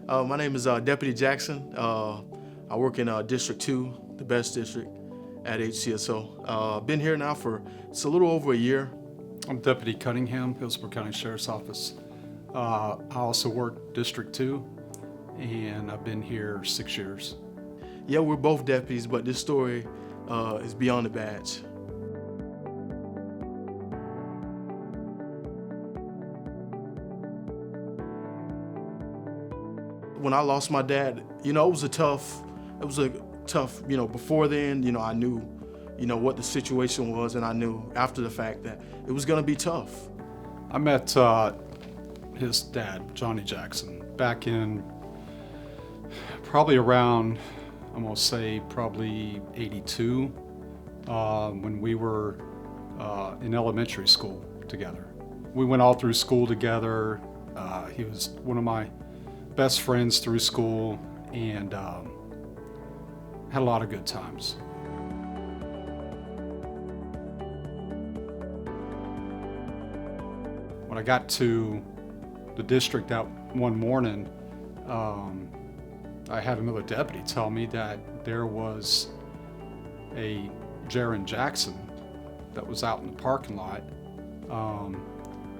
My name is Deputy Jackson. I work in District 2, the best district at HCSO. Been here now for it's a little over a year. I'm Deputy Cunningham, Hillsborough County Sheriff's Office. I also work District 2, and I've been here 6 years. Yeah, we're both deputies, but this story is beyond the badge. When I lost my dad, it was a tough, before then, I knew, what the situation was, and I knew after the fact that it was gonna be tough. I met his dad, Johnny Jackson, back in probably around, I'm gonna say probably 82, when we were in elementary school together. We went all through school together. He was one of my best friends through school, and had a lot of good times. When I got to the district that one morning, I had another deputy tell me that there was a Jaron Jackson that was out in the parking lot,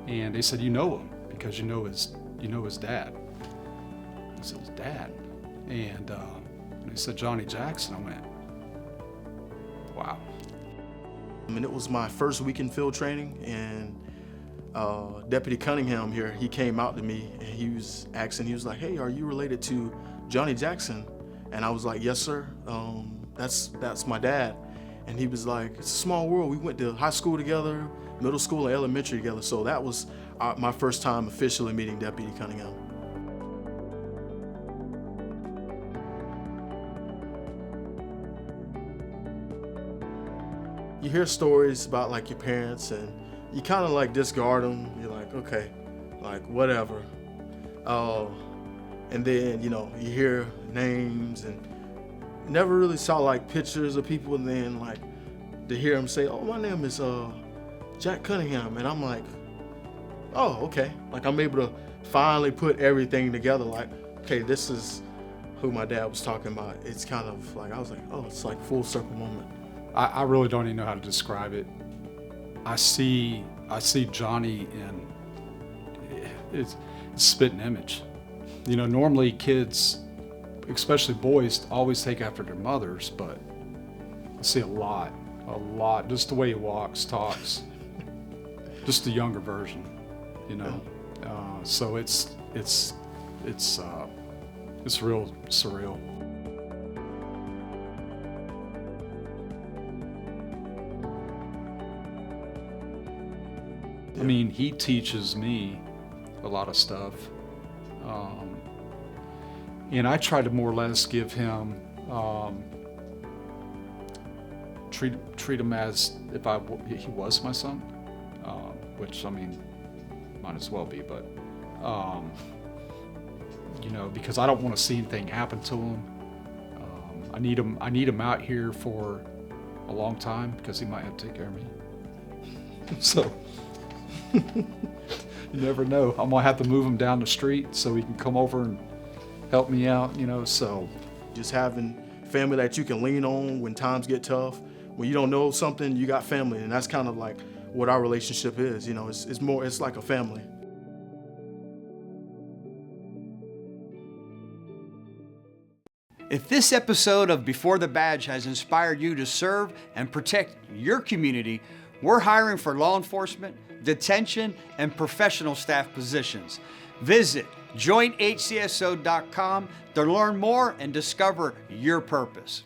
and they said, "You know him because you know his dad." I said, "His dad?" And they said, "Johnny Jackson." I went, "Wow." And it was my first week in field training, and Deputy Cunningham here, he came out to me and he was like, "Hey, are you related to Johnny Jackson?" And I was like, "Yes, sir. That's my dad." And he was like, "It's a small world. We went to high school together, middle school and elementary together." So that was my first time officially meeting Deputy Cunningham. You hear stories about like your parents, and you kind of like discard them. You're like, okay, like whatever. And then you hear names, and never really saw like pictures of people, and then like to hear them say, "Oh, my name is Jack Cunningham," and I'm like, "Oh, okay." Like I'm able to finally put everything together. Like, okay, this is who my dad was talking about. It's kind of like I was like, "Oh, it's like full circle moment." I really don't even know how to describe it. I see Johnny, and it's a spitting image. Normally kids, especially boys, always take after their mothers, but I see a lot, just the way he walks, talks, just the younger version, So it's real surreal. I mean, he teaches me a lot of stuff, and I try to more or less give him, treat him as if he was my son, which I mean, might as well be, but because I don't want to see anything happen to him. I need him out here for a long time because he might have to take care of me. So. You never know. I'm gonna have to move him down the street so he can come over and help me out, so. Just having family that you can lean on when times get tough. When you don't know something, you got family, and that's kind of like what our relationship is. It's like a family. If this episode of Before the Badge has inspired you to serve and protect your community, we're hiring for law enforcement, detention, and professional staff positions. Visit joinhcso.com to learn more and discover your purpose.